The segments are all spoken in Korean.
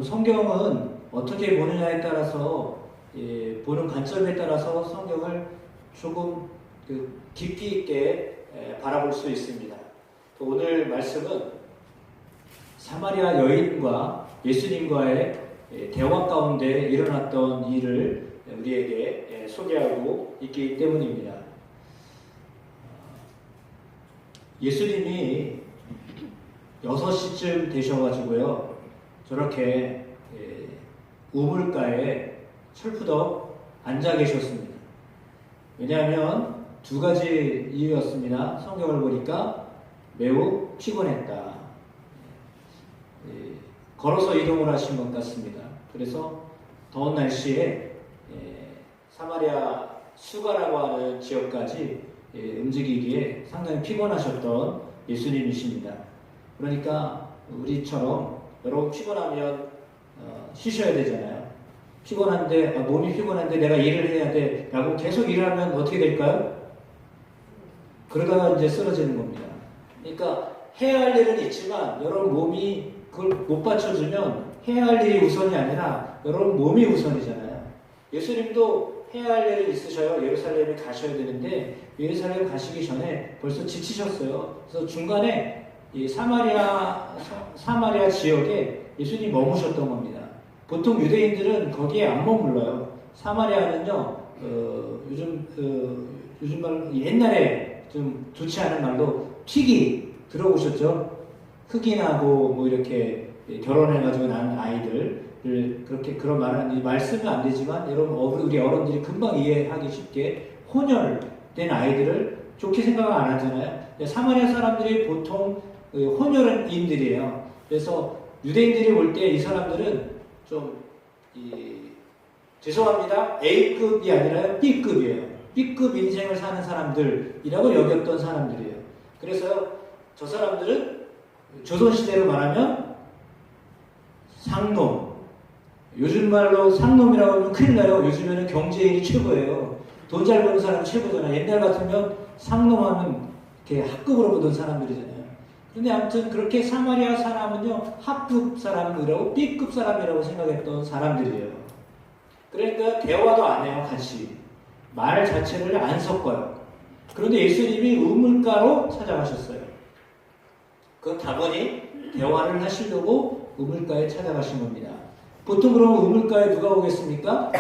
성경은 어떻게 보느냐에 따라서 보는 관점에 따라서 성경을 조금 깊이 있게 바라볼 수 있습니다. 오늘 말씀은 사마리아 여인과 예수님과의 대화 가운데 일어났던 일을 우리에게 소개하고 있기 때문입니다. 예수님이 6시쯤 되셔가지고요, 저렇게 우물가에 철푸덕 앉아 계셨습니다. 왜냐하면 두 가지 이유였습니다. 성경을 보니까 매우 피곤했다. 걸어서 이동을 하신 것 같습니다. 그래서 더운 날씨에 사마리아 수가라고 하는 지역까지 움직이기에 상당히 피곤하셨던 예수님이십니다. 그러니까 우리처럼 여러분 피곤하면 쉬셔야 되잖아요. 피곤한데 몸이 피곤한데 내가 일을 해야 돼 라고 계속 일하면 어떻게 될까요? 그러다가 이제 쓰러지는 겁니다. 그러니까 해야 할 일은 있지만 여러분 몸이 그걸 못 받쳐주면 해야 할 일이 우선이 아니라 여러분 몸이 우선이잖아요. 예수님도 해야 할 일이 있으셔요. 예루살렘에 가셔야 되는데 예루살렘 가시기 전에 벌써 지치셨어요. 그래서 중간에 이 사마리아 지역에 예수님이 머무셨던 겁니다. 보통 유대인들은 거기에 안 머물러요. 사마리아는요, 요즘 말 옛날에 좀 좋지 않은 말로 튀기 들어보셨죠? 흑인하고 뭐 이렇게 결혼해가지고 난 아이들을 그렇게 그런 말 쓰면 안 되지만 여러분 우리 어른들이 금방 이해하기 쉽게 혼혈된 아이들을 좋게 생각을 안 하잖아요. 사마리아 사람들이 보통 혼혈인들이에요. 그래서 유대인들이 볼 때 이 사람들은 좀 죄송합니다. A급이 아니라 B급이에요. B급 인생을 사는 사람들이라고 여겼던 사람들이에요. 그래서 저 사람들은 조선시대로 말하면 상놈. 요즘 말로 상놈이라고 하면 큰일 나요. 요즘에는 경제인이 최고예요. 돈 잘 버는 사람이 최고잖아요. 옛날 같으면 상놈하면 이렇게 학급으로 보던 사람들이잖아요. 근데 아무튼 그렇게 사마리아 사람은요, 합급 사람이라고 B급 사람이라고 생각했던 사람들이에요. 그러니까 대화도 안 해요, 같이. 말 자체를 안 섞어요. 그런데 예수님이 우물가로 찾아가셨어요. 그 당연히 대화를 하시려고 우물가에 찾아가신 겁니다. 보통 그러면 우물가에 누가 오겠습니까?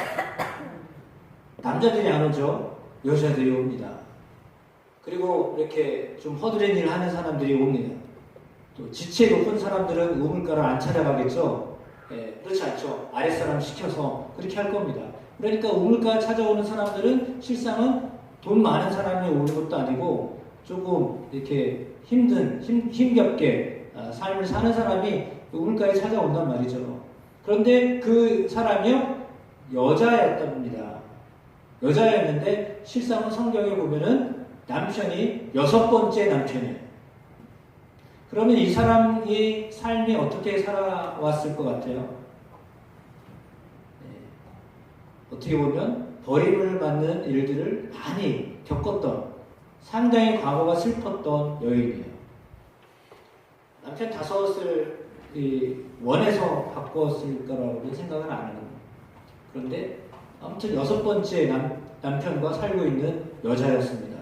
남자들이 안 오죠. 여자들이 옵니다. 그리고 이렇게 좀 허드렛 일을 하는 사람들이 옵니다. 또 지체 높은 사람들은 우물가를 안 찾아가겠죠. 그렇지 않죠. 아랫사람 시켜서 그렇게 할 겁니다. 그러니까 우물가 찾아오는 사람들은 실상은 돈 많은 사람이 오는 것도 아니고 조금 이렇게 힘겹게 삶을 사는 사람이 우물가에 찾아온단 말이죠. 그런데 그 사람이요, 여자였답니다. 여자였는데 실상은 성경에 보면은 남편이 6번째 남편이에요. 그러면 이 사람의 삶이 어떻게 살아왔을 것 같아요? 어떻게 보면 버림을 받는 일들을 많이 겪었던, 상당히 과거가 슬펐던 여인이에요. 남편 5을 원해서 바꿨을 거라고 생각은 안 하는 거예요. 그런데 아무튼 6번째 남편과 살고 있는 여자였습니다.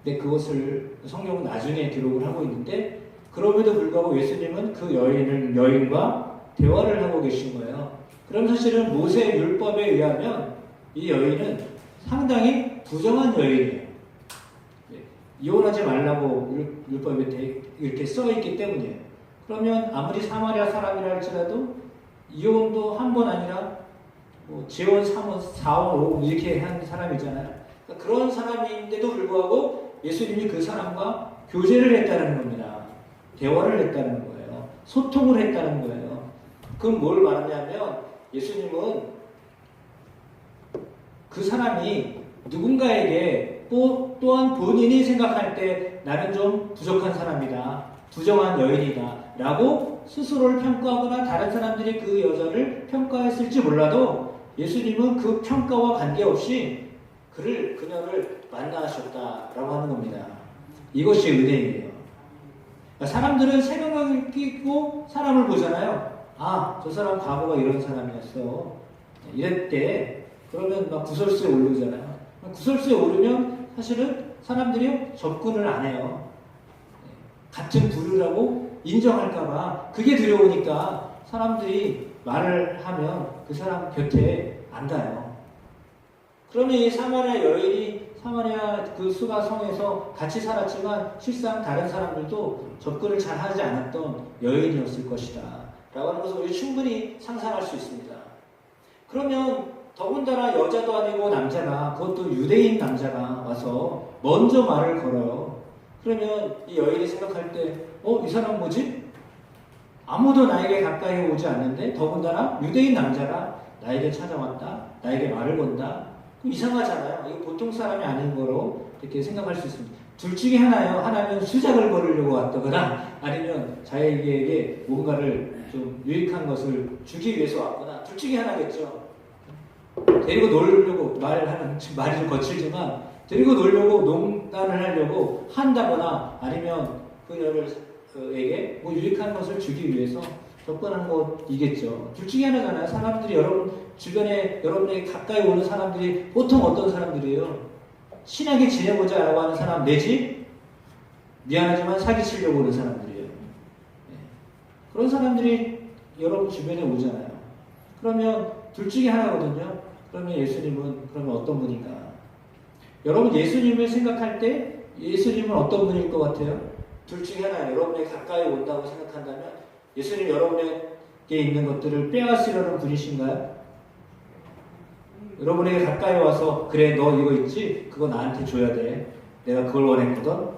근데 그것을 성경은 나중에 기록을 하고 있는데, 그럼에도 불구하고 예수님은 그 여인과 대화를 하고 계신 거예요. 그럼 사실은 모세 율법에 의하면 이 여인은 상당히 부정한 여인이에요. 이혼하지 말라고 율법에 이렇게 써 있기 때문이에요. 그러면 아무리 사마리아 사람이라 할지라도 이혼도 한 번 아니라 재혼 3원, 4원, 5원 이렇게 한 사람이잖아요. 그러니까 그런 사람인데도 불구하고 예수님이 그 사람과 교제를 했다는 겁니다. 대화를 했다는 거예요. 소통을 했다는 거예요. 그럼 뭘 말하냐면 예수님은 그 사람이 누군가에게 또한 본인이 생각할 때 나는 좀 부족한 사람이다, 부정한 여인이다 라고 스스로를 평가하거나 다른 사람들이 그 여자를 평가했을지 몰라도 예수님은 그 평가와 관계없이 그녀를 만나셨다라고 하는 겁니다. 이것이 은혜예요. 사람들은 색안경을 끼고 사람을 보잖아요. 아, 저 사람 과거가 이런 사람이었어. 이랬대. 그러면 막 구설수에 오르잖아요. 구설수에 오르면 사실은 사람들이 접근을 안 해요. 같은 부류라고 인정할까봐 그게 두려우니까 사람들이 말을 하면 그 사람 곁에 안 가요. 그러면 이 사마리아 여인이 사마리아 그 수가 성에서 같이 살았지만 실상 다른 사람들도 접근을 잘 하지 않았던 여인이었을 것이다. 라고 하는 것을 우리 충분히 상상할 수 있습니다. 그러면 더군다나 여자도 아니고 남자가, 그것도 유대인 남자가 와서 먼저 말을 걸어요. 그러면 이 여인이 생각할 때, 이 사람 뭐지? 아무도 나에게 가까이 오지 않는데 더군다나 유대인 남자가 나에게 찾아왔다, 나에게 말을 건다. 그럼 이상하잖아요. 이거 보통 사람이 아닌 거로 이렇게 생각할 수 있습니다. 둘 중에 하나요. 하나는 수작을 벌이려고 왔다거나 아니면 자기에게 뭔가를 좀 유익한 것을 주기 위해서 왔거나 둘 중에 하나겠죠. 데리고 놀려고 말이 좀 거칠지만 데리고 놀려고 농단을 하려고 한다거나 아니면 그녀에게 뭐 유익한 것을 주기 위해서 접근하는 것이겠죠. 둘 중에 하나잖아요. 사람들이 여러분 주변에 여러분에게 가까이 오는 사람들이 보통 어떤 사람들이에요? 친하게 지내보자라고 하는 사람 내지 미안하지만 사기치려고 오는 사람들이에요. 그런 사람들이 여러분 주변에 오잖아요. 그러면 둘 중에 하나거든요. 그러면 예수님은 그러면 어떤 분인가? 여러분 예수님을 생각할 때 예수님은 어떤 분일 것 같아요? 둘 중에 하나. 여러분에게 가까이 온다고 생각한다면 예수님 여러분에게 있는 것들을 빼앗으려는 분이신가요? 여러분에게 가까이 와서 그래 너 이거 있지? 그거 나한테 줘야 돼. 내가 그걸 원했거든.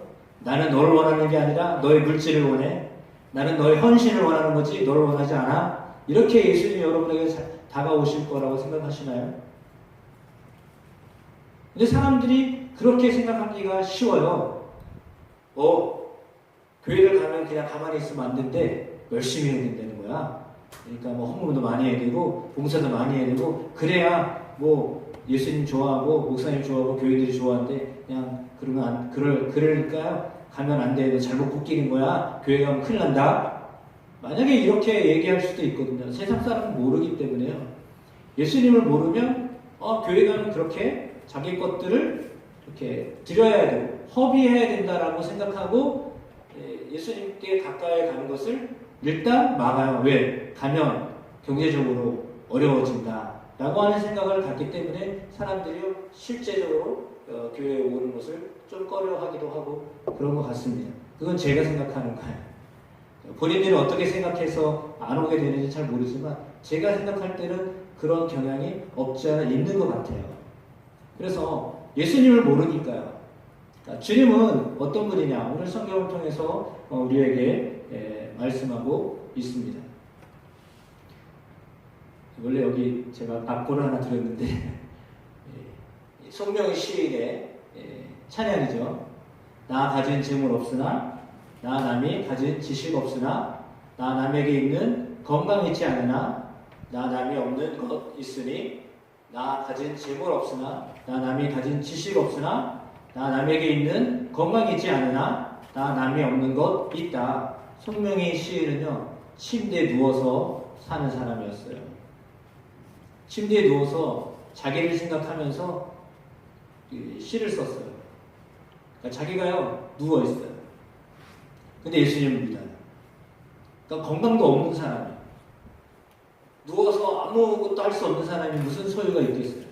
나는 너를 원하는 게 아니라 너의 물질을 원해. 나는 너의 헌신을 원하는 거지 너를 원하지 않아. 이렇게 예수님이 여러분에게 다가오실 거라고 생각하시나요? 근데 사람들이 그렇게 생각하기가 쉬워요. 교회를 가면 그냥 가만히 있으면 안 된대. 열심히 해야 된다는 거야. 그러니까 뭐 헌금도 많이 해야 되고 봉사도 많이 해야 되고 그래야 뭐 예수님 좋아하고 목사님 좋아하고 교회들이 좋아하는데 그냥 그러면 그러니까 가면 안 돼. 너 잘못 붙기는 거야. 교회 가면 큰일 난다. 만약에 이렇게 얘기할 수도 있거든요. 세상 사람은 모르기 때문에요. 예수님을 모르면 교회 가면 그렇게 자기 것들을 이렇게 드려야 되고 허비해야 된다라고 생각하고 예수님께 가까이 가는 것을 일단 막아요. 왜? 가면 경제적으로 어려워진다 라고 하는 생각을 갖기 때문에 사람들이 실제적으로 교회에 오는 것을 좀 꺼려하기도 하고 그런 것 같습니다. 그건 제가 생각하는 거예요. 본인들은 어떻게 생각해서 안 오게 되는지 잘 모르지만 제가 생각할 때는 그런 경향이 없지 않아 있는 것 같아요. 그래서 예수님을 모르니까요. 그러니까 주님은 어떤 분이냐? 오늘 성경을 통해서 우리에게 말씀하고 있습니다. 원래 여기 제가 악보를 하나 드렸는데 송명희 시인의 찬양이죠. 나 가진 재물 없으나 나 남이 가진 지식 없으나 나 남에게 있는 건강 있지 않으나 나 남이 없는 것 있으니 나 가진 재물 없으나 나 남이 가진 지식 없으나 나 남에게 있는 건강 있지 않으나 나 남이 없는 것 있다. 송명희 시인은요 침대에 누워서 사는 사람이었어요. 침대에 누워서 자기를 생각하면서 시를 썼어요. 그러니까 자기가요 누워 있어요. 근데 예수님을 믿어요. 그러니까 건강도 없는 사람이 누워서 아무것도 할 수 없는 사람이 무슨 소유가 있겠어요?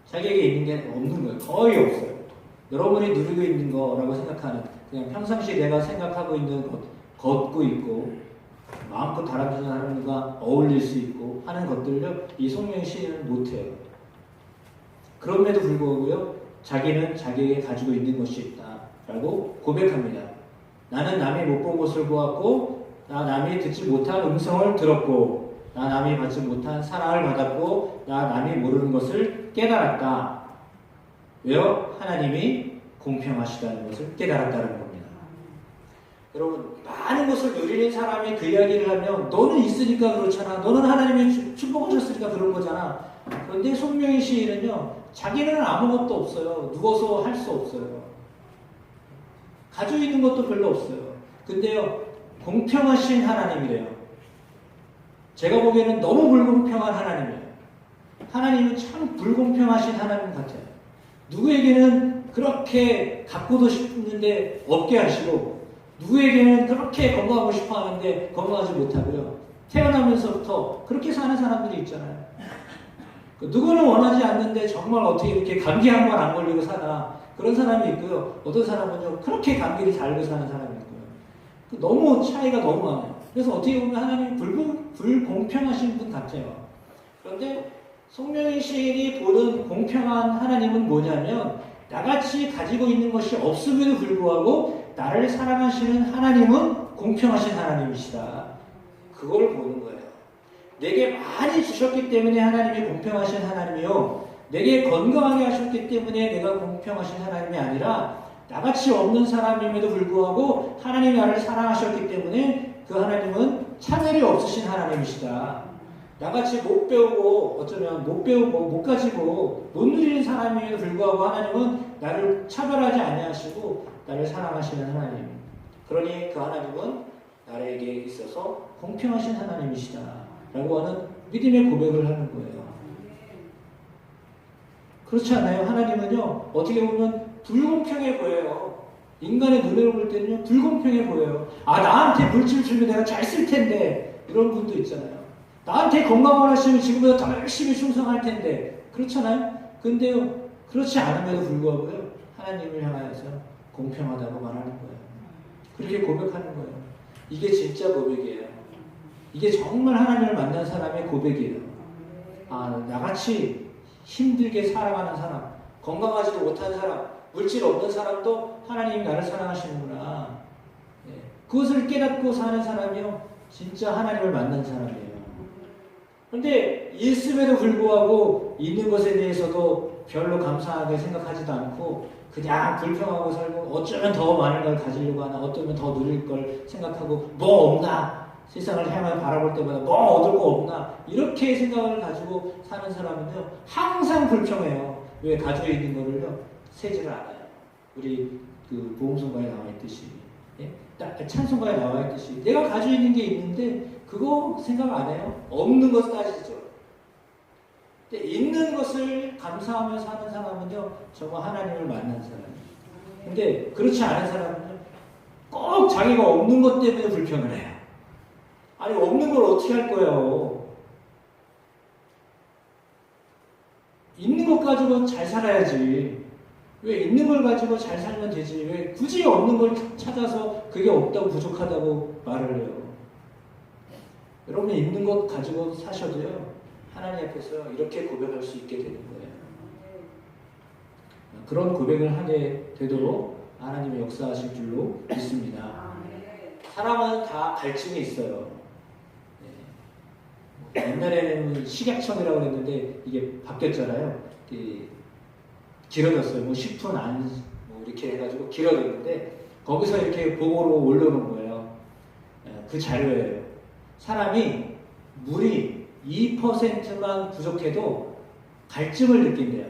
자기에게 있는 게 없는 거예요. 거의 없어요. 여러분이 누리고 있는 거라고 생각하는 그냥 평상시 내가 생각하고 있는 것, 걷고 있고 마음껏 다른 사람과 어울릴 수 있고 하는 것들을 이 송명희 시인은 못해요. 그럼에도 불구하고요 자기는 자기에게 가지고 있는 것이 있다라고 고백합니다. 나는 남이 못 본 것을 보았고 나 남이 듣지 못한 음성을 들었고 나 남이 받지 못한 사랑을 받았고 나 남이 모르는 것을 깨달았다. 왜요? 하나님이 공평하시다는 것을 깨달았다는 겁니다. 여러분 많은 것을 누리는 사람이 그 이야기를 하면 너는 있으니까 그렇잖아. 너는 하나님이 축복하셨으니까 그런 거잖아. 그런데 송명희 시인은요 자기는 아무것도 없어요. 누워서 할 수 없어요. 가지고 있는 것도 별로 없어요. 근데요 공평하신 하나님이래요. 제가 보기에는 너무 불공평한 하나님이에요. 하나님은 참 불공평하신 하나님 같아요. 누구에게는 그렇게 갖고도 싶은데 없게 하시고, 누구에게는 그렇게 건강하고 싶어 하는데 건강하지 못하고요. 태어나면서부터 그렇게 사는 사람들이 있잖아요. 누구는 원하지 않는데 정말 어떻게 이렇게 감기 한 번 안 걸리고 사나, 그런 사람이 있고요. 어떤 사람은요, 그렇게 감기를 잘 알고 사는 사람이 있고요. 너무 차이가 너무 많아요. 그래서 어떻게 보면 하나님이 불공평하신 분 같아요. 그런데 송명희 시인이 보는 공평한 하나님은 뭐냐면, 나같이 가지고 있는 것이 없음에도 불구하고 나를 사랑하시는 하나님은 공평하신 하나님이시다. 그걸 보는 거예요. 내게 많이 주셨기 때문에 하나님이 공평하신 하나님이요, 내게 건강하게 하셨기 때문에 내가 공평하신 하나님이 아니라, 나같이 없는 사람임에도 불구하고 하나님이 나를 사랑하셨기 때문에 그 하나님은 차별이 없으신 하나님이시다. 나같이 못 배우고, 어쩌면 못 배우고 못 가지고 못 누리는 사람임에도 불구하고 하나님은 나를 차별하지 아니하시고 나를 사랑하시는 하나님. 그러니 그 하나님은 나에게 있어서 공평하신 하나님이시다 라고 하는 믿음의 고백을 하는 거예요. 그렇지 않아요? 하나님은요, 어떻게 보면 불공평해 보여요. 인간의 눈으로 볼 때는요, 불공평해 보여요. 나한테 물질 주면 내가 잘 쓸 텐데, 이런 분도 있잖아요. 나한테 건강을 하시면 지금보다 더 열심히 충성할 텐데, 그렇잖아요? 근데요, 그렇지 않음에도 불구하고요, 하나님을 향하여서 공평하다고 말하는 거예요. 그렇게 고백하는 거예요. 이게 진짜 고백이에요. 이게 정말 하나님을 만난 사람의 고백이에요. 나같이 힘들게 살아가는 사람, 건강하지도 못한 사람, 물질 없는 사람도 하나님이 나를 사랑하시는구나. 그것을 깨닫고 사는 사람이요, 진짜 하나님을 만난 사람이에요. 그런데 있음에도 불구하고 있는 것에 대해서도 별로 감사하게 생각하지도 않고 그냥 불평하고 살고, 어쩌면 더 많은 걸 가지려고 하나, 어쩌면 더 누릴 걸 생각하고, 뭐 없나? 세상을 향해 바라볼 때마다 뭐 얻을 거 없나? 이렇게 생각을 가지고 사는 사람은요, 항상 불평해요. 왜? 가지고 있는 거를요, 세지를 않아요. 우리 그 보험성가에 나와 있듯이, 찬송가에 나와 있듯이, 내가 가지고 있는 게 있는데 그거 생각 안 해요. 없는 것 따지죠. 근데 있는 것을 감사하며 사는 사람은요, 정말 하나님을 만난 사람이에요. 근데 그렇지 않은 사람은요, 꼭 자기가 없는 것 때문에 불평을 해요. 아니, 없는 걸 어떻게 할 거예요? 있는 것 가지고 잘 살아야지. 왜 있는 걸 가지고 잘 살면 되지? 왜 굳이 없는 걸 찾아서 그게 없다고 부족하다고 말을 해요? 여러분, 있는 것 가지고 사셔도요, 하나님 앞에서 이렇게 고백할 수 있게 되는 거예요. 그런 고백을 하게 되도록 하나님의 역사하실 줄로 믿습니다. 사람은 다 갈증이 있어요. 옛날에는 식약청이라고 했는데 이게 바뀌었잖아요. 길어졌어요. 10분 안, 이렇게 해가지고 길어졌는데, 거기서 이렇게 보고로 올려놓은 거예요. 그 자료예요. 사람이 물이 2%만 부족해도 갈증을 느낀대요.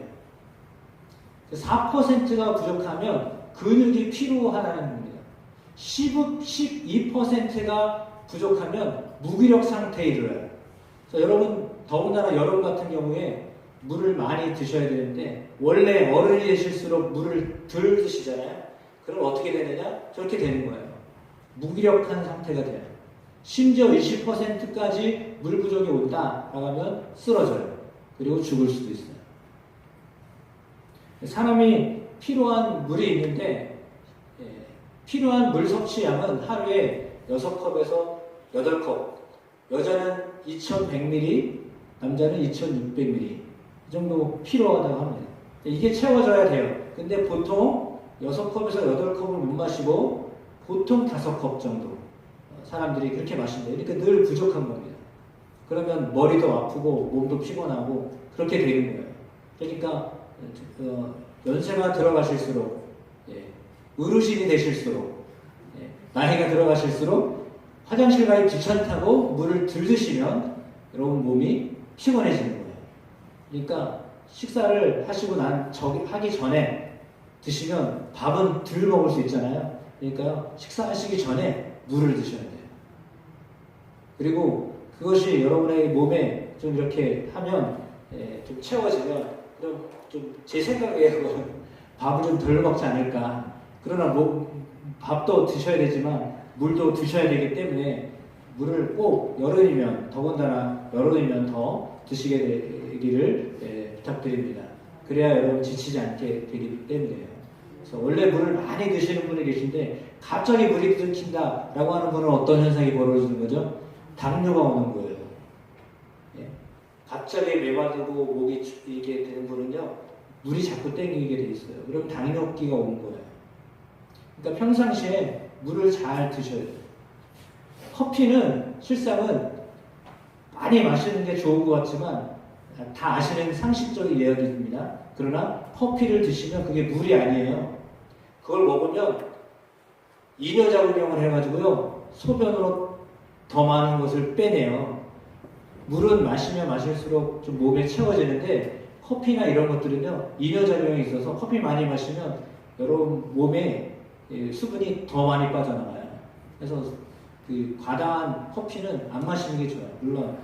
4%가 부족하면 근육이 피로하다는 겁니다. 12%가 부족하면 무기력 상태에 이르러요. 그래서 여러분, 더군다나 여름 같은 경우에 물을 많이 드셔야 되는데, 원래 어른이 되실수록 물을 덜 드시잖아요. 그럼 어떻게 되느냐? 저렇게 되는 거예요. 무기력한 상태가 돼요. 심지어 20%까지 물 부족이 온다라고 하면 쓰러져요. 그리고 죽을 수도 있어요. 사람이 필요한 물이 있는데, 필요한 물 섭취량은 하루에 6컵에서 8컵. 여자는 2100ml, 남자는 2600ml. 이 정도 필요하다고 합니다. 이게 채워져야 돼요. 근데 보통 6컵에서 8컵을 못 마시고 보통 5컵 정도 사람들이 그렇게 마신대요. 그러니까 늘 부족한 겁니다. 그러면 머리도 아프고 몸도 피곤하고 그렇게 되는 거예요. 그러니까 연세가 들어가실수록, 어르신이 되실수록, 나이가 들어가실수록 화장실 가기 귀찮다고 물을 덜 드시면 여러분 몸이 피곤해지는 거예요. 그러니까 식사를 하시고 하기 전에 드시면 밥은 덜 먹을 수 있잖아요. 그러니까 식사하시기 전에 물을 드셔야 돼요. 그리고 그것이 여러분의 몸에 좀 이렇게 하면 좀 채워지면 그럼 좀 제 생각에는 밥을 좀 덜 먹지 않을까. 그러나 밥도 드셔야 되지만 물도 드셔야 되기 때문에 물을 꼭 여름이면 더군다나 여름이면 더 드시게 되기를 부탁드립니다. 그래야 여러분 지치지 않게 되기 때문에요. 그래서 원래 물을 많이 드시는 분이 계신데 갑자기 물이 끊긴다라고 하는 분은 어떤 현상이 벌어지는 거죠? 당뇨가 오는 거예요. 예. 갑자기 메마르고 목이 이게 되는 분은요, 물이 자꾸 땡기게 돼 있어요. 그럼 당뇨기가 오는 거예요. 그러니까 평상시에 물을 잘 드셔야 돼요. 커피는 실상은 많이 마시는 게 좋은 것 같지만 다 아시는 상식적인 이야기입니다. 그러나 커피를 드시면 그게 물이 아니에요. 그걸 먹으면 이뇨작용을 해가지고요, 소변으로 더 많은 것을 빼내요. 물은 마시면 마실수록 좀 몸에 채워지는데 커피나 이런 것들은요, 이뇨작용이 있어서 커피 많이 마시면 여러분 몸에 수분이 더 많이 빠져나가요. 그래서 그 과다한 커피는 안 마시는 게 좋아요. 물론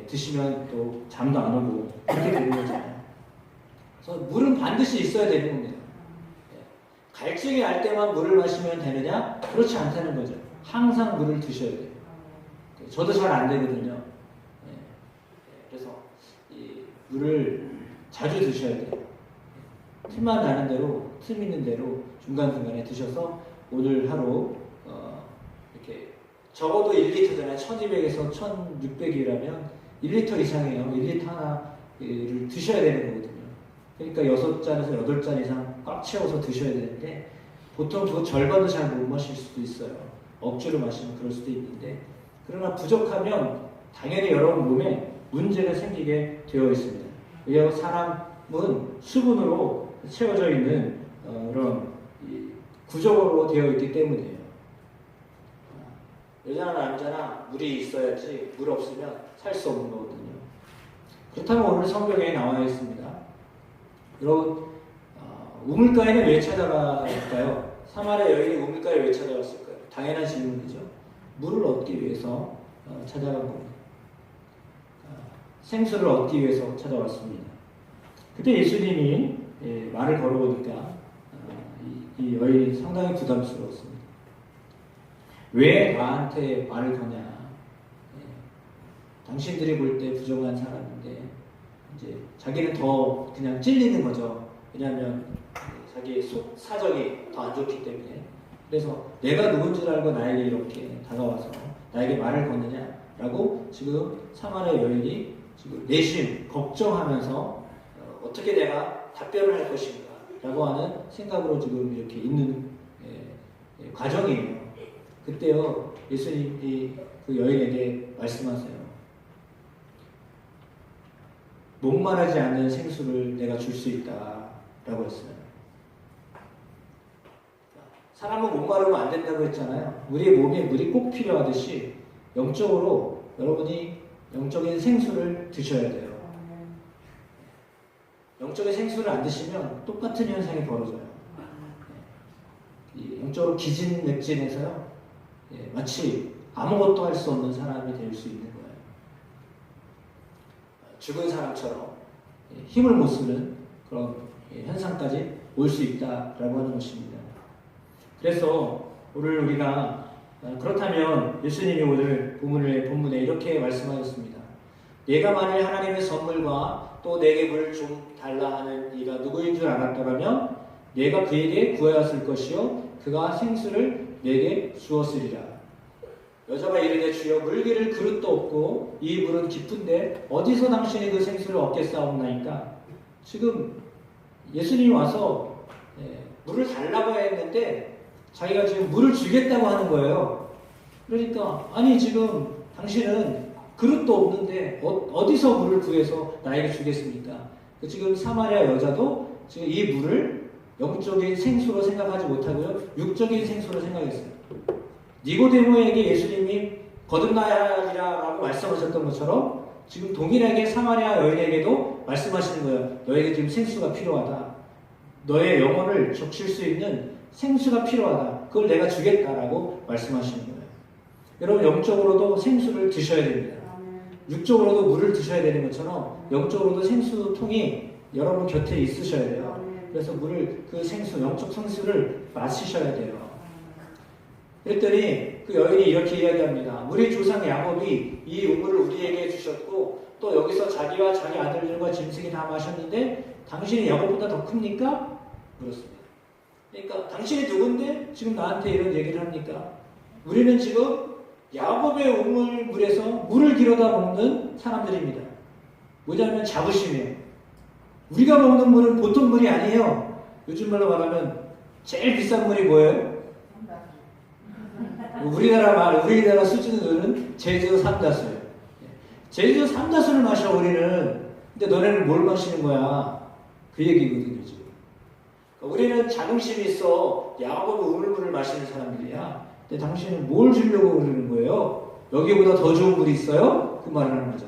드시면 또 잠도 안 오고 그렇게 되는 거잖아요. 그래서 물은 반드시 있어야 되는 겁니다. 갈증이 날 때만 물을 마시면 되느냐? 그렇지 않다는 거죠. 항상 물을 드셔야 돼요. 저도 잘 안 되거든요. 그래서 이 물을 자주 드셔야 돼요. 틈만 나는 대로, 틈 있는 대로 중간중간에 드셔서 오늘 하루 이렇게 적어도 1리터잖아요. 1200에서 1600이라면 1리터 이상이에요. 1리터 하나를 드셔야 되는 거거든요. 그러니까 6잔에서 8잔 이상 꽉 채워서 드셔야 되는데 보통 그 절반도 잘 못 마실 수도 있어요. 억지로 마시면 그럴 수도 있는데, 그러나 부족하면 당연히 여러분 몸에 문제가 생기게 되어 있습니다. 왜냐하면 사람은 수분으로 채워져 있는 그런 구조로 되어 있기 때문이에요. 여자나 남자나 물이 있어야지 물 없으면 살 수 없는 거거든요. 그렇다면 오늘 성경에 나와 있습니다. 여러분, 우물가에는 왜 찾아갈까요? 사마리아 여인이 우물가에 왜 찾아갔을까요? 당연한 질문이죠. 물을 얻기 위해서 찾아간 겁니다. 생수를 얻기 위해서 찾아왔습니다. 그때 예수님이 말을 걸어보니까 이 여인이 상당히 부담스러웠습니다. 왜 나한테 말을 거냐? 당신들이 볼 때 부정한 사람인데 이제 자기는 더 그냥 찔리는 거죠. 왜냐하면 자기의 속 사정이 더 안 좋기 때문에. 그래서 내가 누군지 알고 나에게 이렇게 다가와서 나에게 말을 거느냐라고 지금 사마리아 여인이 지금 내심 걱정하면서 어떻게 내가 답변을 할 것인가 라고 하는 생각으로 지금 이렇게 있는 과정이에요. 그때요, 예수님이 그 여인에게 말씀하세요. 목마르지 않는 생수를 내가 줄 수 있다 라고 했어요. 사람은 목마르면 안 된다고 했잖아요. 우리의 몸에 물이 꼭 필요하듯이 영적으로 여러분이 영적인 생수를 드셔야 돼요. 영적인 생수를 안 드시면 똑같은 현상이 벌어져요. 영적으로 기진맥진해서요, 마치 아무것도 할 수 없는 사람이 될 수 있는 거예요. 죽은 사람처럼 힘을 못 쓰는 그런 현상까지 올 수 있다라고 하는 것입니다. 그래서 오늘 우리가 그렇다면 예수님이 오늘 본문에 이렇게 말씀하셨습니다. 내가 만일 하나님의 선물과 또 내게 물을 좀 달라 하는 이가 누구인 줄 알았더라면 내가 그에게 구하였을 것이요 그가 생수를 내게 주었으리라. 여자가 이르되 주여 물기를 그릇도 없고 이 물은 깊은데 어디서 당신이 그 생수를 얻겠사옵나이까. 지금 예수님이 와서 물을 달라고 했는데 자기가 지금 물을 주겠다고 하는 거예요. 그러니까 아니 지금 당신은 그릇도 없는데 어디서 물을 구해서 나에게 주겠습니까? 지금 사마리아 여자도 지금 이 물을 영적인 생수로 생각하지 못하고요, 육적인 생수로 생각했어요. 니고데모에게 예수님이 거듭나야 하리라고 말씀하셨던 것처럼 지금 동일하게 사마리아 여인에게도 말씀하시는 거예요. 너에게 지금 생수가 필요하다. 너의 영혼을 적실 수 있는 생수가 필요하다. 그걸 내가 주겠다라고 말씀하시는 거예요. 여러분 영적으로도 생수를 드셔야 됩니다. 육적으로도 물을 드셔야 되는 것처럼 영적으로도 생수통이 여러분 곁에 있으셔야 돼요. 그래서 물을 그 생수, 영적 생수를 마시셔야 돼요. 그랬더니 그 여인이 이렇게 이야기합니다. 우리 조상 야곱이 이 우물을 우리에게 주셨고 또 여기서 자기와 자기 아들들과 짐승이 다 마셨는데 당신이 야곱보다 더 큽니까? 물었습니다. 그러니까 당신이 누군데 지금 나한테 이런 얘기를 합니까? 우리는 지금 야곱의 우물 물에서 물을 길어다 먹는 사람들입니다. 뭐냐면 자부심이에요. 우리가 먹는 물은 보통 물이 아니에요. 요즘 말로 말하면 제일 비싼 물이 뭐예요? 우리나라 수준으로는 제주 삼다수예요. 제주 삼다수를 마셔 우리는. 근데 너네는 뭘 마시는 거야? 그 얘기거든요 지금. 우리는 자긍심이 있어. 야곱의 우물물을 마시는 사람들이야. 근데 당신은 뭘 주려고 그러는 거예요? 여기보다 더 좋은 물이 있어요? 그 말을 하는 거죠.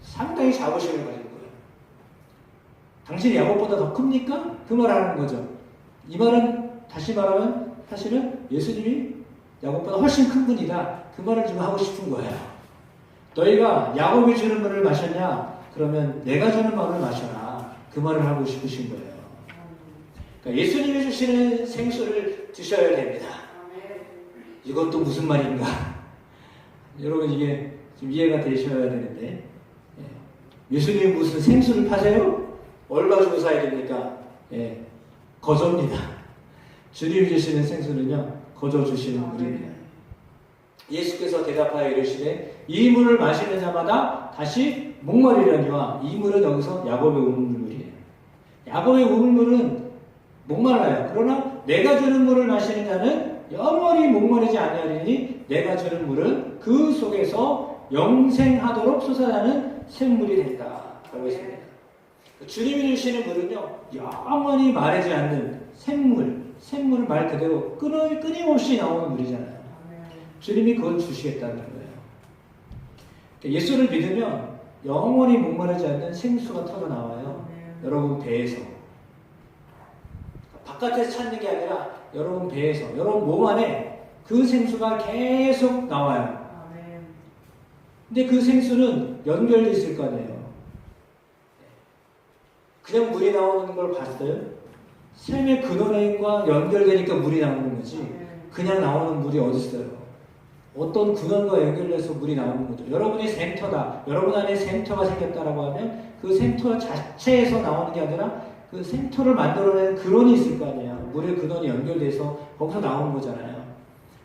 상당히 자부심을 가진 거예요. 당신이 야곱보다 더 큽니까? 그 말을 하는 거죠. 이 말은 다시 말하면 사실은 예수님이 야곱보다 훨씬 큰 분이다. 그 말을 지금 하고 싶은 거예요. 너희가 야곱이 주는 물을 마셨냐? 그러면 내가 주는 물을 마셔라. 그 말을 하고 싶으신 거예요. 그러니까 예수님이 주시는 생수를 드셔야 됩니다. 이것도 무슨 말인가? 여러분 이게 좀 이해가 되셔야 되는데 예수님이 무슨 생수를 파세요? 얼마 주고 사야 됩니까? 거저입니다. 주님이 주시는 생수는요 거저 주시는 물입니다. 예수께서 대답하여 이르시되 이 물을 마시는 자마다 다시 목마르려니와 이 물은 여기서 야곱의 우물물이에요. 야곱의 우물물은 목말라요. 그러나 내가 주는 물을 마시는 자는 영원히 목마르지 아니하리니 내가 주는 물은 그 속에서 영생하도록 솟아나는 샘물이 된다. 라고 했습니다. 주님이 주시는 물은요 영원히 마르지 않는 샘물은 말 그대로 끊임없이 나오는 물이잖아요. 주님이 그걸 주시겠다는 거예요. 예수를 믿으면 영원히 목마르지 않는 생수가 터져 나와요. 여러분 배에서. 바깥에서 찾는 게 아니라 여러분 배에서, 여러분 몸 안에 그 생수가 계속 나와요. 근데 그 생수는 연결되어 있을 거 아니에요. 그냥 물이 나오는 걸 봤어요? 샘의 근원과 연결되니까 물이 나오는 거지. 그냥 나오는 물이 어디 있어요? 어떤 근원과 연결돼서 물이 나오는 거죠. 여러분이 샘터다. 여러분 안에 샘터가 생겼다라고 하면 그 샘터 자체에서 나오는 게 아니라 그 샘터를 만들어내는 근원이 있을 거 아니에요. 물의 근원이 연결돼서 거기서 나오는 거잖아요.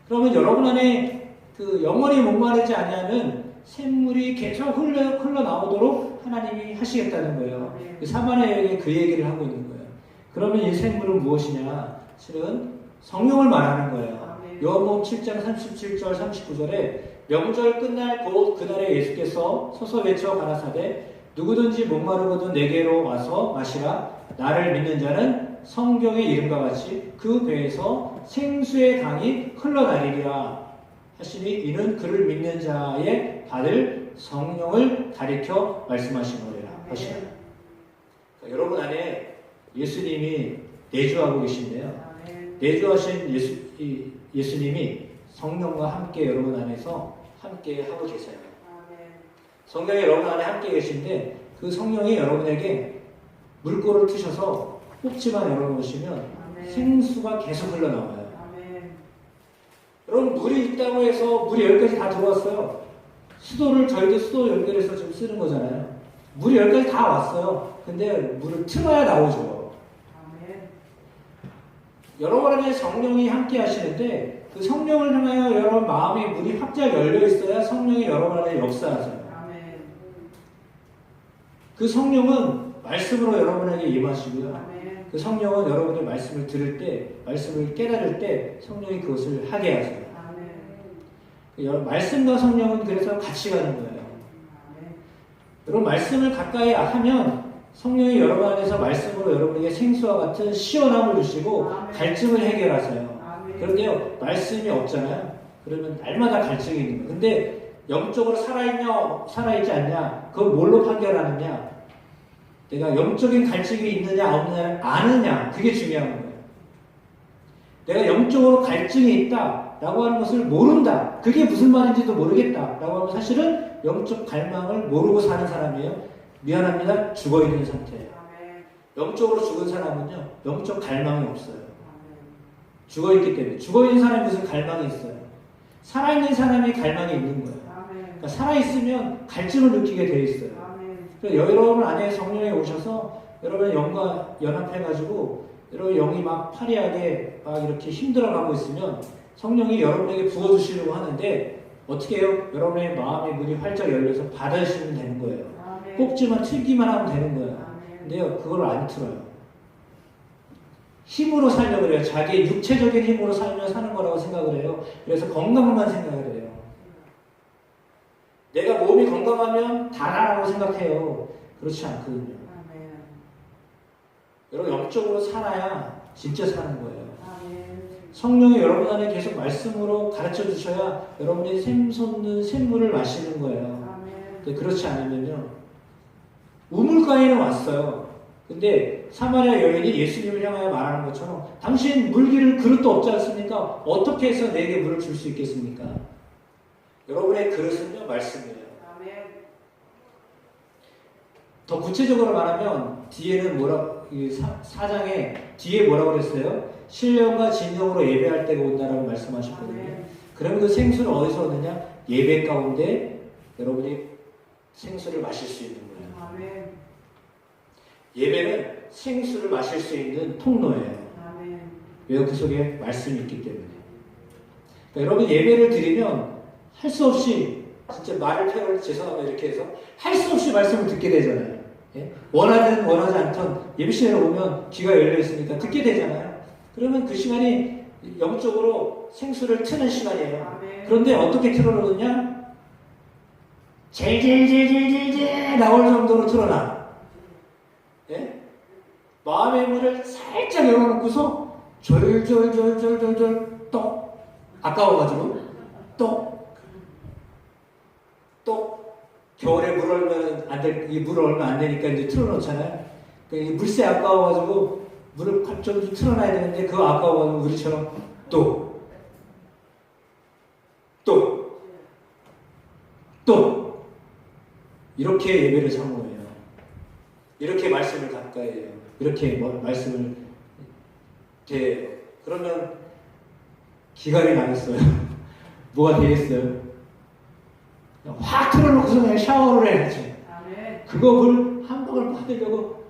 그러면 여러분 안에 그 영원히 목마르지 않냐는 샘물이 계속 흘러나오도록 하나님이 하시겠다는 거예요. 사마리아 여인이 그 얘기를 하고 있는 거예요. 그러면 이 샘물은 무엇이냐? 실은 성령을 말하는 거예요. 요한복음 7장 37절 39절에 명절 끝날 곧 그날에 예수께서 서서 외쳐 가라사대 누구든지 목마르거든 내게로 와서 마시라. 나를 믿는 자는 성경의 이름과 같이 그 배에서 생수의 강이 흘러다니리라 하시니 이는 그를 믿는 자의 받을 성령을 가리켜 말씀하시노라 하시라. 그러니까 여러분 안에 예수님이 내주하고 계신데요. 내주하신 예수님이 성령과 함께 여러분 안에서 함께 하고 계세요. 성령이 여러분 안에 함께 계신데 그 성령이 여러분에게 물꼬를 트셔서 꼭지만 열어놓으시면 생수가 계속 흘러나와요. 여러분 물이 있다고 해서 물이 여기까지 다 들어왔어요. 저희도 수도 연결해서 지금 쓰는 거잖아요. 물이 여기까지 다 왔어요. 근데 물을 틀어야 나오죠. 여러분 안에 성령이 함께 하시는데 그 성령을 향하여 여러분 마음의 문이 확장 열려 있어야 성령이 여러분 안에 역사하세요. 그 성령은 말씀으로 여러분에게 임하시고요. 그 성령은 여러분의 말씀을 들을 때, 말씀을 깨달을 때 성령이 그것을 하게 하세요. 말씀과 성령은 그래서 같이 가는 거예요. 여러분 말씀을 가까이 하면 성령이 여러분 안에서 말씀으로 여러분에게 생수와 같은 시원함을 주시고 갈증을 해결하세요. 그런데요, 말씀이 없잖아요. 그러면 날마다 갈증이 있는 거예요. 근데 영적으로 살아있냐, 살아있지 않냐, 그걸 뭘로 판결하느냐? 내가 영적인 갈증이 있느냐, 없느냐, 아느냐, 그게 중요한 거예요. 내가 영적으로 갈증이 있다, 있다라고 하는 것을 모른다. 그게 무슨 말인지도 모르겠다라고 하면 사실은 영적 갈망을 모르고 사는 사람이에요. 미안합니다. 죽어있는 상태예요. 영적으로 죽은 사람은요. 영적 갈망이 없어요. 죽어있기 때문에. 죽어있는 사람이 무슨 갈망이 있어요. 살아있는 사람이 갈망이 있는 거예요. 그러니까 살아있으면 갈증을 느끼게 돼 있어요. 그래서 여러분 안에 성령이 오셔서 여러분의 영과 연합해가지고 여러분 영이 막 파리하게 막 이렇게 힘들어가고 있으면 성령이 여러분에게 부어주시려고 하는데 어떻게 해요? 여러분의 마음의 문이 활짝 열려서 받아주시면 되는 거예요. 꼭지만 틀기만 하면 되는 거예요. 근데요, 그걸 안 틀어요. 힘으로 살려고 그래요. 자기의 육체적인 힘으로 살면 사는 거라고 생각을 해요. 그래서 건강만 생각을 해요. 내가 몸이 건강하면 다라고 생각해요. 그렇지 않거든요. 여러분 영적으로 살아야 진짜 사는 거예요. 성령이 여러분 안에 계속 말씀으로 가르쳐 주셔야 여러분이 샘솟는 샘물을 마시는 거예요. 근데 그렇지 않으면요. 우물가에는 왔어요. 근데 사마리아 여인이 예수님을 향하여 말하는 것처럼 당신 물기를 그릇도 없지 않습니까? 어떻게 해서 내게 물을 줄 수 있겠습니까? 여러분의 그릇은요, 말씀이에요. 더 구체적으로 말하면 뒤에는 사장에 뒤에 뭐라고 그랬어요? 신령과 진정으로 예배할 때가 온다라고 말씀하셨거든요. 그러면 그 생수를 어디서 얻느냐? 예배 가운데 여러분이 생수를 마실 수 있는 거예요. 예배는 생수를 마실 수 있는 통로예요. 왜요? 그 속에 말씀이 있기 때문에. 그러니까 여러분 예배를 드리면 할 수 없이 진짜 말을 표현을 죄송합니다 이렇게 해서 할 수 없이 말씀을 듣게 되잖아요. 예? 원하든 원하지 않든 예배 시간에 오면 귀가 열려 있으니까 듣게 되잖아요. 그러면 그 시간이 영적으로 생수를 트는 시간이에요. 그런데 어떻게 틀어놓느냐? 제일 나올 정도로 틀어놔. 예? 마음의 문을 살짝 열어놓고서 졸졸졸졸졸졸 똑 아까워가지고 똑 겨울에 물 얼면 안 돼, 이 물 얼면 안 되니까 이제 틀어놓잖아요. 그러니까 이 물새 아까워가지고 물을 좀 틀어놔야 되는데 그거 아까워가지고 우리처럼 또 이렇게 예배를 사모해요. 이렇게 말씀을 가까이 해요. 이렇게 말씀을 대해요. 그러면 기갈이 나겠어요. 뭐가 되겠어요? 확 틀어놓고서 그냥 샤워를 해야지. 그거 물 한 방울 받으려고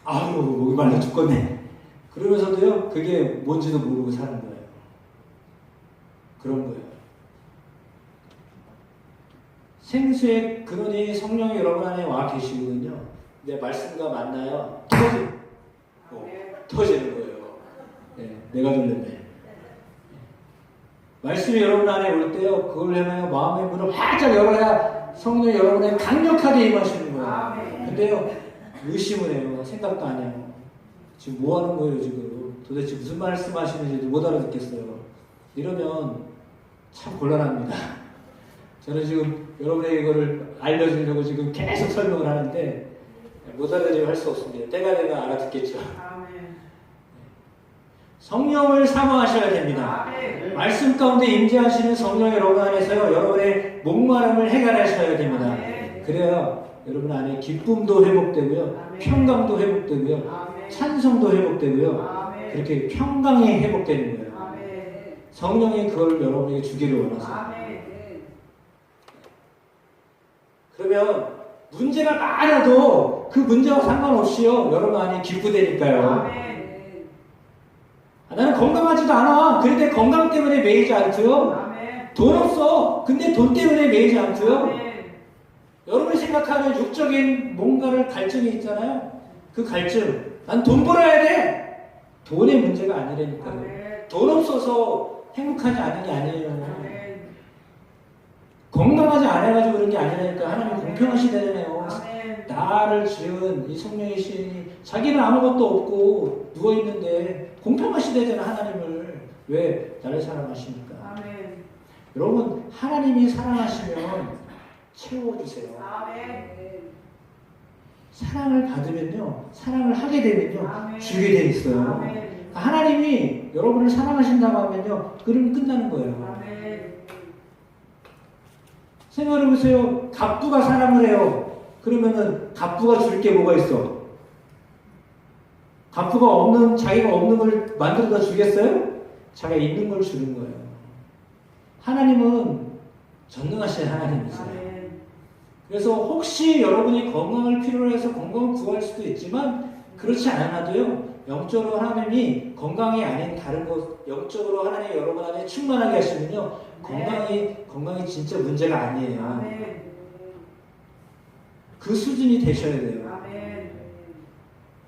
아유 목이 말라 죽겠네. 그러면서도요 그게 뭔지도 모르고 사는 거예요. 그런 거예요. 생수의 근원이 성령이 여러분 안에 와 계시거든요. 내 말씀과 만나요. 터지는 거예요. 네, 내가 들렸네. 말씀이 여러분 안에 올 때요, 그걸 향하여 마음의 문을 활짝 열어야 성령이 여러분에 강력하게 임하시는 거예요. 근데요, 의심을 해요. 생각도 안 해요. 지금 뭐 하는 거예요, 지금? 도대체 무슨 말씀 하시는지도 못 알아듣겠어요. 이러면 참 곤란합니다. 저는 지금 여러분에게 이거를 알려주려고 지금 계속 설명을 하는데 못 알아들으면 할 수 없습니다. 때가 되면 알아듣겠죠. 성령을 사모하셔야 됩니다. 말씀 가운데 임재하시는 성령 여러분 안에서요, 여러분의 목마름을 해결하셔야 됩니다. 그래야 여러분 안에 기쁨도 회복되고요, 평강도 회복되고요, 찬송도 회복되고요, 그렇게 평강이 회복되는 거예요. 성령이 그걸 여러분에게 주기를 원하세요. 그러면 문제가 많아도 그 문제와 상관없이요, 여러분 안에 기쁘되니까요. 나는 건강하지도 않아. 그런데 건강 때문에 매이지 않고요. 돈 없어. 근데 돈 때문에 매이지 않고요. 여러분이 생각하는 육적인 뭔가를 갈증이 있잖아요. 그 갈증. 난 돈 벌어야 돼. 돈의 문제가 아니라니까요. 돈 없어서 행복하지 않은 게 아니에요. 건강하지 않아가지고 그런 게 아니라니까. 하나님 공평하시다잖아요. 나를 지은 이 성령이신 자기는 아무것도 없고 누워있는데 공평하시다잖아. 하나님을. 왜? 나를 사랑하시니까. 여러분 하나님이 사랑하시면 채워주세요. 사랑을 받으면요, 사랑을 하게 되면요, 주게 돼 있어요. 하나님이 여러분을 사랑하신다고 하면요, 그러면 끝나는 거예요. 아멘. 생각해보세요. 갑부가 사랑을 해요. 그러면은 갑부가 줄 게 뭐가 있어? 갑부가 자기가 없는 걸 만들어다 주겠어요? 자기가 있는 걸 주는 거예요. 하나님은 전능하신 하나님이세요. 아멘. 그래서 혹시 여러분이 건강을 필요로 해서 건강을 구할 수도 있지만 그렇지 않아도요, 영적으로 하나님이 건강이 아닌 다른 것, 영적으로 하나님이 여러분 안에 충만하게 하시면요, 건강이 진짜 문제가 아니에요. 아멘. 그 수준이 되셔야 돼요. 아멘.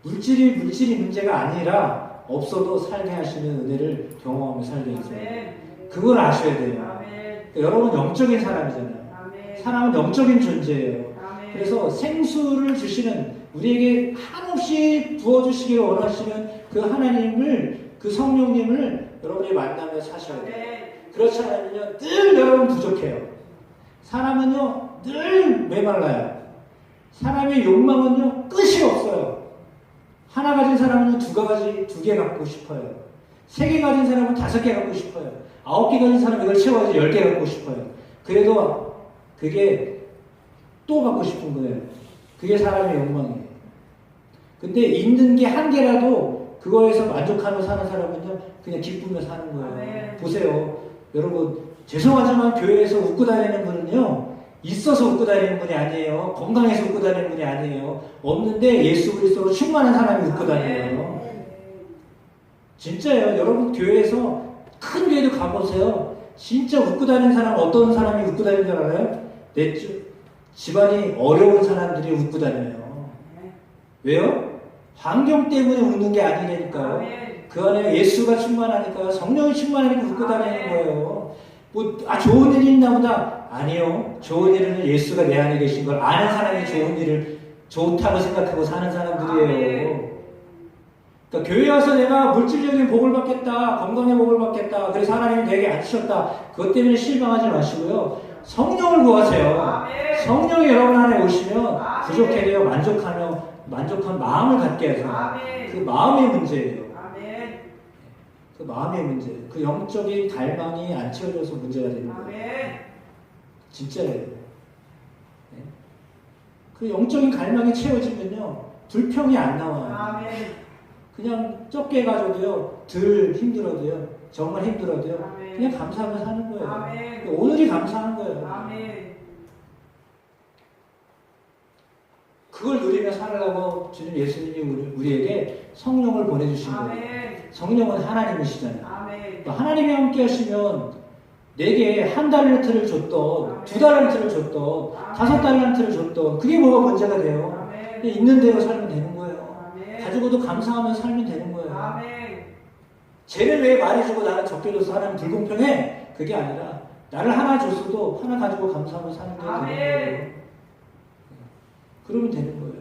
물질이 문제가 아니라 없어도 살게 하시는 은혜를 경험하며 살게 해줘요. 아멘. 그걸 아셔야 돼요. 아멘. 그러니까 여러분 영적인 사람이잖아요. 아멘. 사람은 영적인 존재예요. 아멘. 그래서 생수를 주시는, 우리에게 한없이 부어주시기를 원하시는 그 하나님을, 그 성령님을 여러분이 만나며 사셔야 돼요. 아멘. 그렇지 않으면요, 늘 여러분 부족해요. 사람은요, 늘 메말라요. 사람의 욕망은요, 끝이 없어요. 하나 가진 사람은 두 개 갖고 싶어요. 3개 가진 사람은 5개 갖고 싶어요. 9개 가진 사람은 이걸 채워야지 10개 갖고 싶어요. 그래도 그게 또 갖고 싶은 거예요. 그게 사람의 욕망이에요. 근데 있는 게 1개라도 그거에서 만족하며 사는 사람은요, 그냥 기쁘며 사는 거예요. 아멘. 보세요. 여러분, 죄송하지만 교회에서 웃고 다니는 분은요, 있어서 웃고 다니는 분이 아니에요. 건강해서 웃고 다니는 분이 아니에요. 없는데 예수 그리스도로 충만한 사람이 웃고 다녀요. 진짜예요. 여러분 교회에서, 큰 교회도 가보세요. 진짜 웃고 다니는 사람은 어떤 사람이 웃고 다니는 줄 알아요? 집안이 어려운 사람들이 웃고 다녀요. 왜요? 환경 때문에 웃는 게 아니라니까요. 그 안에 예수가 충만하니까요. 성령이 충만하니까 웃고 다니는 거예요. 좋은 일이 있나 보다. 아니요. 좋은 일은 예수가 내 안에 계신 걸 아는 사람이 좋은 일을 좋다고 생각하고 사는 사람들이에요. 그러니까 교회 와서 내가 물질적인 복을 받겠다, 건강의 복을 받겠다, 그래서 하나님이 내게 안 주셨다, 그것 때문에 실망하지 마시고요. 성령을 구하세요. 성령이 여러분 안에 오시면 부족해도요, 만족한 마음을 갖게 해서 그 마음의 문제예요. 그 마음의 문제, 그 영적인 갈망이 안 채워져서 문제가 되는 거예요. 진짜예요. 네? 그 영적인 갈망이 채워지면요, 불평이 안 나와요. 그냥 적게 가져도요, 덜 힘들어도요, 정말 힘들어도요, 그냥 감사하며 사는 거예요. 그러니까 오늘이 감사한 거예요. 그걸 누리며 살으라고 주님 예수님이 우리에게 성령을 보내주신 거예요. 성령은 하나님이시잖아요. 하나님이 함께 하시면 내게 1달란트를 줬던, 2달란트를 줬던, 5달란트를 줬던, 그게 뭐가 문제가 돼요? 있는 대로 살면 되는 거예요. 가지고도 감사하며 살면 되는 거예요. 쟤는 왜 많이 주고 나는 적게 줘서 하나님 불공평해? 그게 아니라 나를 하나 줬어도 하나 가지고 감사하며 사는 게 되는 거예요. 그러면 되는 거예요.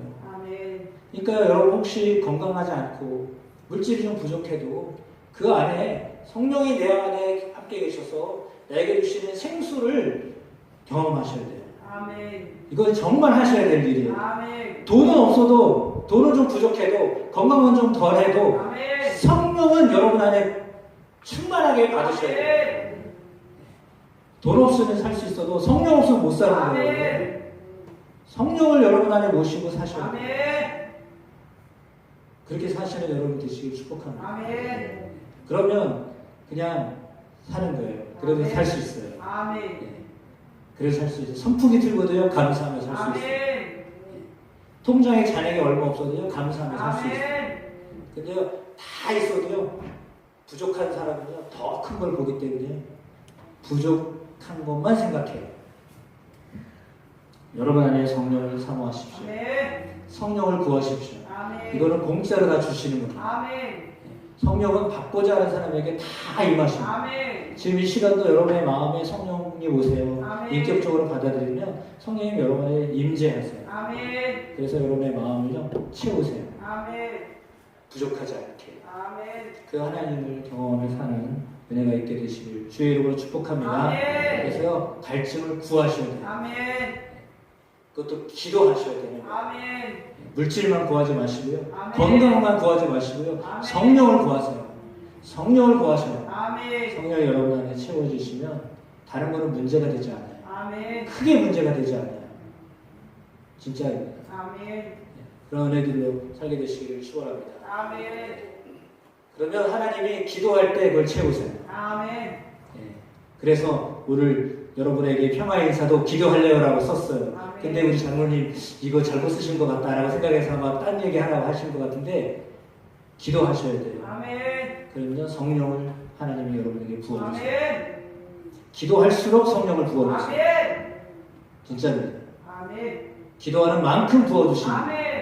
그러니까 여러분 혹시 건강하지 않고 물질이 좀 부족해도 그 안에 성령이 내 안에 함께 계셔서 내게 주시는 생수를 경험하셔야 돼요. 이건 정말 하셔야 될 일이에요. 돈은 없어도, 돈은 좀 부족해도, 건강은 좀 덜해도 성령은 여러분 안에 충만하게 받으셔야 돼요. 돈 없으면 살 수 있어도 성령 없으면 못 사는 거예요. 성령을 여러분 안에 모시고 사셔야 돼요. 그렇게 사시는 여러분 되시길 축복합니다. 그러면 그냥 사는 거예요. 그래도 살 수 있어요. 네. 그래서 살 수 있어요. 선풍기 틀고도요, 감사하며 살 수 있어요. 통장에 잔액이 얼마 없어도요, 감사하며 살 수 있어요. 근데요, 다 있어도요, 부족한 사람은요, 더 큰 걸 보기 때문에 부족한 것만 생각해요. 여러분 안에 성령을 사모하십시오. 성령을 구하십시오. 이거는 공짜로 다 주시는 겁니다. 성령은 받고자 하는 사람에게 다 임하십니다. 지금 이 시간도 여러분의 마음에 성령이 오세요. 인격적으로 받아들이면 성령님 여러분에 임재하세요. 그래서 여러분의 마음을요, 채우세요. 부족하지 않게. 그 하나님을 경험하며 사는 은혜가 있게 되시길 주의 이름으로 축복합니다. 그래서 갈증을 구하셔야 돼요. 그것도 기도하셔야 돼요. 물질만 구하지 마시고요. 건강만 구하지 마시고요. 성령을 구하세요. 성령을 구하셔요. 아멘. 성령이 여러분 안에 채워지시면 다른 거는 문제가 되지 않아요. 아멘. 크게 문제가 되지 않아요. 진짜입니다. 아멘. 그런 은혜들로 살게 되시기를 축원합니다. 아멘. 그러면 하나님이 기도할 때 그걸 채우세요. 아멘. 예. 그래서 오늘 여러분에게 평화의 인사도 기도할래요라고 썼어요. 아멘. 근데 우리 장로님 이거 잘못 쓰신 것 같다라고 생각해서 아마 딴 얘기 하라고 하신 것 같은데 기도하셔야 돼요. 아멘. 그러면 성령을 하나님이 여러분에게 부어주세요. 아멘. 기도할수록 성령을 부어주세요. 아멘. 진짜입니다. 아멘. 기도하는 만큼 부어주십니다. 아멘.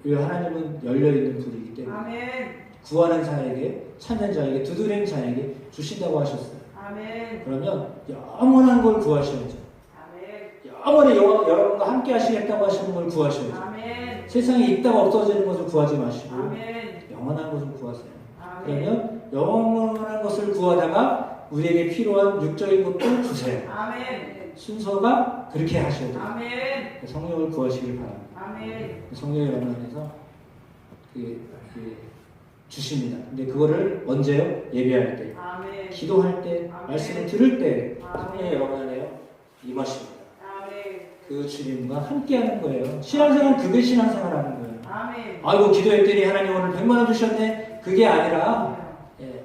왜 하나님은 열려있는 불이기 때문에 아멘. 구하는 자에게 찾는 자에게 두드리는 자에게 주신다고 하셨어요. 아멘. 그러면 영원한 걸 구하셔야죠. 아멘. 영원히 여러분과 함께 하시겠다고 하시는 걸 구하셔야죠. 아멘. 세상에 있다가 없어지는 것을 구하지 마시고 아멘. 영원한 것을 구하세요. 아멘. 그러면 영원한 것을 구하다가 우리에게 필요한 육적인 것도 주세요. 아멘. 순서가 그렇게 하셔야 돼요. 아멘. 성령을 구하시길 바랍니다. 아멘. 성령의 여러분 안에서 주십니다. 근데 그거를 언제요? 예배할 때, 아멘. 기도할 때, 아멘. 말씀을 들을 때 아멘. 성령의 여러분 안에요 임하십니다. 아멘. 그 주님과 함께하는 거예요. 신앙생활 그게 신앙생활하는 거예요. 아멘. 아이고 기도했더니 하나님 오늘 100만 원 주셨네. 그게 아니라 예,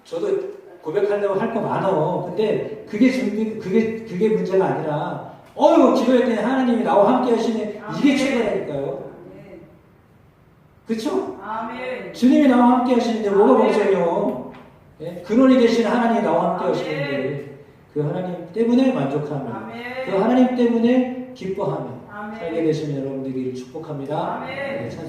저도 고백하려고 할 거 많어. 근데 그게 문제가 아니라 어이구 기도했더니 하나님이 나와 함께 하시네. 이게 아멘. 최고라니까요. 아멘. 그렇죠? 아멘. 주님이 나와 함께 하시는데 뭐가 아멘. 걱정이요? 예? 근원이 되신 하나님이 나와 함께 아멘. 하시는데 그 하나님 때문에 만족하며 아멘. 그 하나님 때문에 기뻐하며 아멘. 살게 되시는 여러분들이 축복합니다. 아멘. 네, 찬송